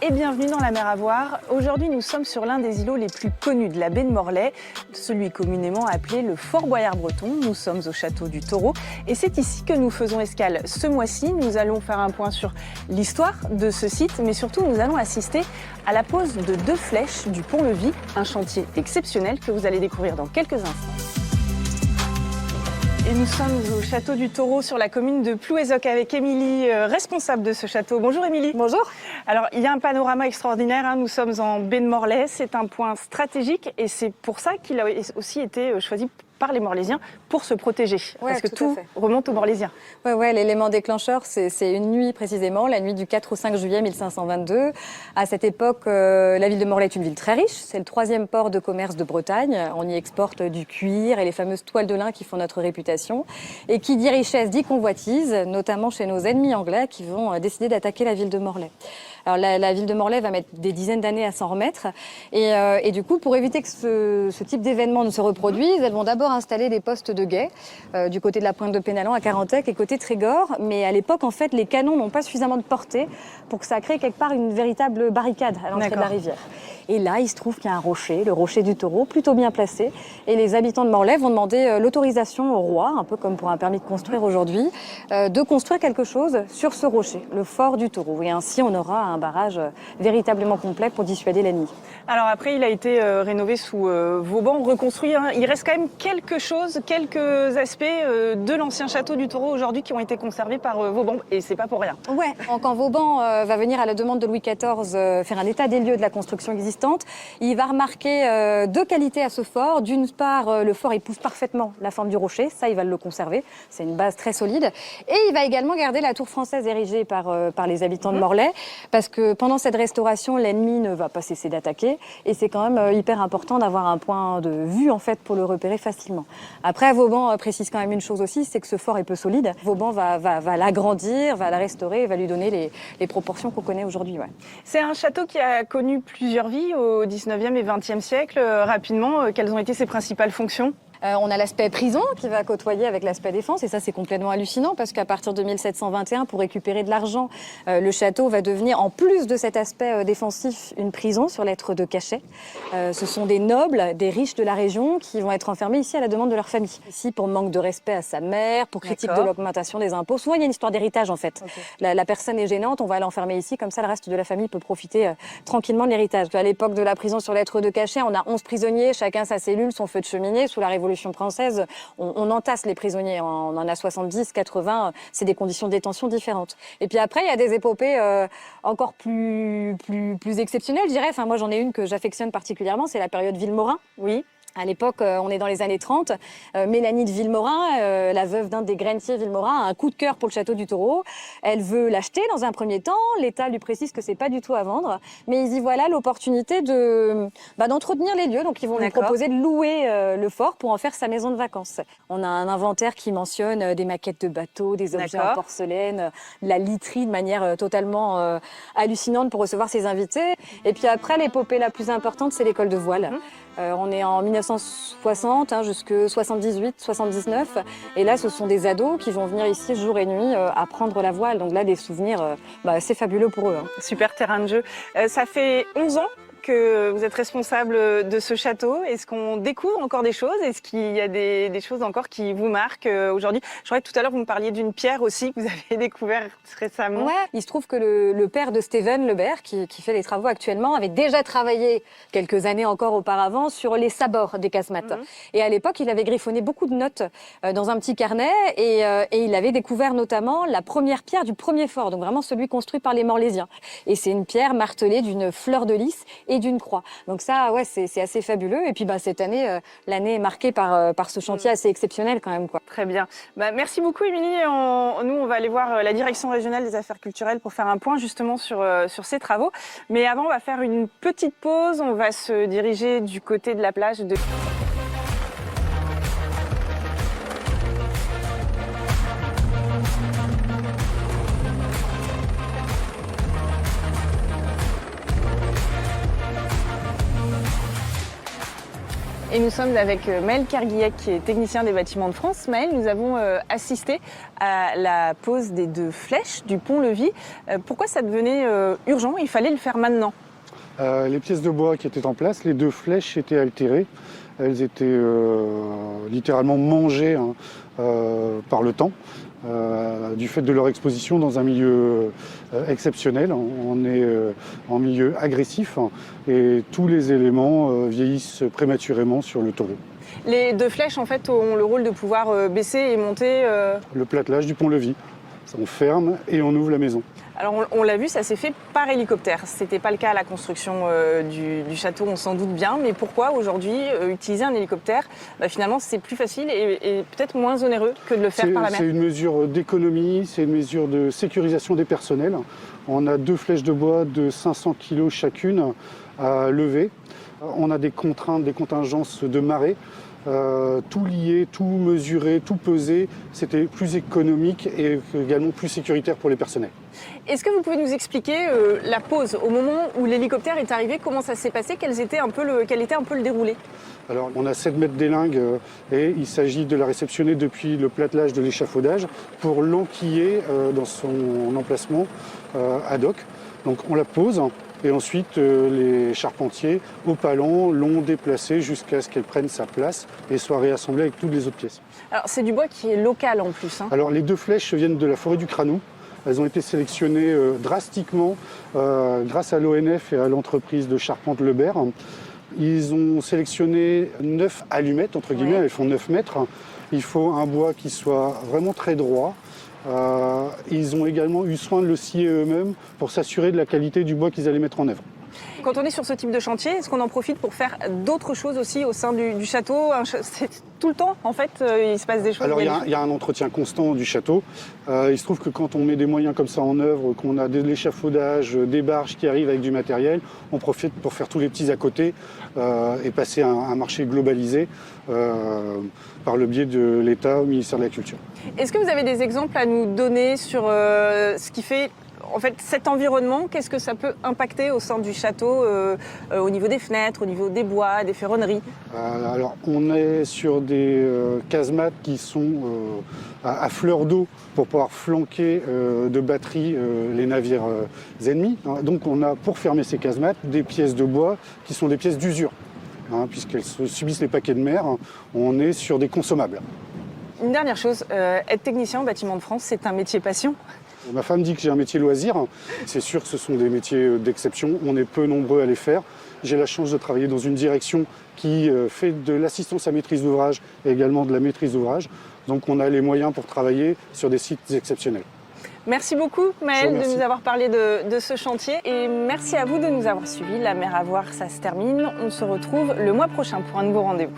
et bienvenue dans la mer à voir. Aujourd'hui, nous sommes sur l'un des îlots les plus connus de la baie de Morlaix, celui communément appelé le Fort Boyard-Breton. Nous sommes au château du Taureau et c'est ici que nous faisons escale ce mois-ci. Nous allons faire un point sur l'histoire de ce site, mais surtout nous allons assister à la pose de 2 flèches du pont-levis, un chantier exceptionnel que vous allez découvrir dans quelques instants. Et nous sommes au château du Taureau sur la commune de Plouézoc avec Émilie, responsable de ce château. Bonjour Émilie. Bonjour. Alors il y a un panorama extraordinaire, hein. Nous sommes en baie de Morlaix, c'est un point stratégique et c'est pour ça qu'il a aussi été choisi par les Morlaisiens pour se protéger, parce que tout remonte aux Morlaisiens. Ouais, l'élément déclencheur, c'est une nuit précisément, la nuit du 4 au 5 juillet 1522. À cette époque, la ville de Morlaix est une ville très riche, c'est le 3e port de commerce de Bretagne. On y exporte du cuir et les fameuses toiles de lin qui font notre réputation. Et qui dit richesse, dit convoitise, notamment chez nos ennemis anglais qui vont décider d'attaquer la ville de Morlaix. Alors la ville de Morlaix va mettre des dizaines d'années à s'en remettre. Et du coup, pour éviter que ce type d'événement ne se reproduise, elles vont d'abord installer des postes de guet du côté de la pointe de Pénalon à Carantec et côté Trégor. Mais à l'époque, en fait, les canons n'ont pas suffisamment de portée pour que ça crée quelque part une véritable barricade à l'entrée de la rivière. Et là, il se trouve qu'il y a un rocher, le rocher du Taureau, plutôt bien placé. Et les habitants de Morlaix vont demander l'autorisation au roi, un peu comme pour un permis de construire aujourd'hui, de construire quelque chose sur ce rocher, le fort du Taureau. Et ainsi, on aura un barrage véritablement complet pour dissuader l'ennemi. Alors après, il a été rénové sous Vauban, reconstruit. Hein. Il reste quand même quelque chose, quelques aspects de l'ancien château du Taureau aujourd'hui qui ont été conservés par Vauban. Et c'est pas pour rien. Ouais, quand Vauban va venir à la demande de Louis XIV faire un état des lieux de la construction existante, il va remarquer 2 qualités à ce fort. D'une part, le fort épouse parfaitement la forme du rocher, ça il va le conserver, c'est une base très solide. Et il va également garder la tour française érigée par les habitants de Morlaix, parce que pendant cette restauration, l'ennemi ne va pas cesser d'attaquer, et c'est quand même hyper important d'avoir un point de vue en fait pour le repérer facilement. Après, Vauban précise quand même une chose aussi, c'est que ce fort est peu solide. Vauban va l'agrandir, va la restaurer, et va lui donner les proportions qu'on connaît aujourd'hui. Ouais. C'est un château qui a connu plusieurs vies au 19e et 20e siècle. Rapidement, quelles ont été ses principales fonctions ? On a l'aspect prison qui va côtoyer avec l'aspect défense, et ça c'est complètement hallucinant parce qu'à partir de 1721, pour récupérer de l'argent, le château va devenir, en plus de cet aspect défensif, une prison sur lettre de cachet. Ce sont des nobles, des riches de la région qui vont être enfermés ici à la demande de leur famille. Ici pour manque de respect à sa mère, pour critique de l'augmentation des impôts. Souvent il y a une histoire d'héritage en fait. La personne est gênante, on va l'enfermer ici, comme ça le reste de la famille peut profiter tranquillement de l'héritage. À l'époque de la prison sur lettre de cachet, on a 11 prisonniers, chacun sa cellule, son feu de cheminée. Sous la Révolution française, on entasse les prisonniers, on en a 70, 80, c'est des conditions de détention différentes. Et puis après, il y a des épopées encore plus exceptionnelles, je dirais. Enfin, moi, j'en ai une que j'affectionne particulièrement, c'est la période Vilmorin. Oui. À l'époque, on est dans les années 30, Mélanie de Vilmorin, la veuve d'un des grainiers Vilmorin, a un coup de cœur pour le château du Taureau. Elle veut l'acheter dans un premier temps. L'État lui précise que c'est pas du tout à vendre, mais ils y voient là l'opportunité d'entretenir les lieux. Donc ils vont lui proposer de louer le fort pour en faire sa maison de vacances. On a un inventaire qui mentionne des maquettes de bateaux, des objets en porcelaine, de la literie de manière totalement hallucinante pour recevoir ses invités. Et puis après, l'épopée la plus importante, c'est l'école de voile. On est en 1960 jusqu'à 78, 79. Et là, ce sont des ados qui vont venir ici jour et nuit apprendre la voile. Donc là, des souvenirs assez fabuleux pour eux. Super terrain de jeu. Ça fait 11 ans que vous êtes responsable de ce château. Est-ce qu'on découvre encore des choses? Est-ce qu'il y a des choses encore qui vous marquent aujourd'hui? Je crois que tout à l'heure, vous me parliez d'une pierre aussi que vous avez découverte récemment. Ouais, il se trouve que le père de Steven Lebert, qui fait les travaux actuellement, avait déjà travaillé quelques années encore auparavant sur les sabords des casemates. Et à l'époque, il avait griffonné beaucoup de notes dans un petit carnet et il avait découvert notamment la première pierre du premier fort, donc vraiment celui construit par les Morlaisiens. Et c'est une pierre martelée d'une fleur de lys et d'une croix. Donc ça, ouais, c'est assez fabuleux. Et puis cette année, l'année est marquée par ce chantier assez exceptionnel quand même, quoi. Très bien. Merci beaucoup, Émilie. Nous, on va aller voir la direction régionale des affaires culturelles pour faire un point justement sur ces travaux. Mais avant, on va faire une petite pause. On va se diriger du côté de la plage de... Et nous sommes avec Maël Kerguillec, qui est technicien des Bâtiments de France. Maël, nous avons assisté à la pose des 2 flèches du pont-levis. Pourquoi ça devenait urgent? Il fallait le faire maintenant. Les pièces de bois qui étaient en place, les 2 flèches étaient altérées. Elles étaient littéralement mangées par le temps, du fait de leur exposition dans un milieu exceptionnel. On est en milieu agressif et tous les éléments vieillissent prématurément sur le taureau. Les 2 flèches, en fait, ont le rôle de pouvoir baisser et monter. Le platelage du pont-levis. On ferme et on ouvre la maison. Alors on l'a vu, ça s'est fait par hélicoptère. Ce n'était pas le cas à la construction du château, on s'en doute bien. Mais pourquoi aujourd'hui utiliser un hélicoptère? Finalement, c'est plus facile et peut-être moins onéreux que de le faire par la mer. C'est une mesure d'économie, c'est une mesure de sécurisation des personnels. On a 2 flèches de bois de 500 kg chacune à lever. On a des contraintes, des contingences de marée. Tout lié, tout mesuré, tout pesé, c'était plus économique et également plus sécuritaire pour les personnels. Est-ce que vous pouvez nous expliquer la pose au moment où l'hélicoptère est arrivé, comment ça s'est passé, quel était un peu le déroulé? Alors on a 7 mètres d'élingue et il s'agit de la réceptionner depuis le platelage de l'échafaudage pour l'enquiller dans son emplacement ad hoc. Donc on la pose. Et ensuite, les charpentiers, au palon, l'ont déplacée jusqu'à ce qu'elle prenne sa place et soit réassemblée avec toutes les autres pièces. Alors, c'est du bois qui est local en plus. Alors, les 2 flèches viennent de la forêt du Cranou. Elles ont été sélectionnées drastiquement grâce à l'ONF et à l'entreprise de charpente Lebert. Ils ont sélectionné 9 allumettes, entre guillemets, elles font 9 mètres. Il faut un bois qui soit vraiment très droit. Ils ont également eu soin de le scier eux-mêmes pour s'assurer de la qualité du bois qu'ils allaient mettre en œuvre. Quand on est sur ce type de chantier, est-ce qu'on en profite pour faire d'autres choses aussi au sein du château? C'est tout le temps, en fait, il se passe des choses. Alors, il y a un entretien constant du château. Il se trouve que quand on met des moyens comme ça en œuvre, qu'on a de l'échafaudage, des barges qui arrivent avec du matériel, on profite pour faire tous les petits à côté et passer un marché globalisé par le biais de l'État au ministère de la Culture. Est-ce que vous avez des exemples à nous donner sur ce qui fait en fait cet environnement? Qu'est-ce que ça peut impacter au sein du château au niveau des fenêtres, au niveau des bois, des ferronneries? Alors on est sur des casemates qui sont à fleur d'eau pour pouvoir flanquer de batteries les navires ennemis. Donc on a pour fermer ces casemates des pièces de bois qui sont des pièces d'usure. Puisqu'elles subissent les paquets de mer, on est sur des consommables. Une dernière chose, être technicien en Bâtiments de France, c'est un métier passion? Ma femme dit que j'ai un métier loisir. C'est sûr que ce sont des métiers d'exception, on est peu nombreux à les faire. J'ai la chance de travailler dans une direction qui fait de l'assistance à maîtrise d'ouvrage et également de la maîtrise d'ouvrage. Donc on a les moyens pour travailler sur des sites exceptionnels. Merci beaucoup Maël de nous avoir parlé de ce chantier et merci à vous de nous avoir suivis. La mer à voir, ça se termine. On se retrouve le mois prochain pour un nouveau rendez-vous.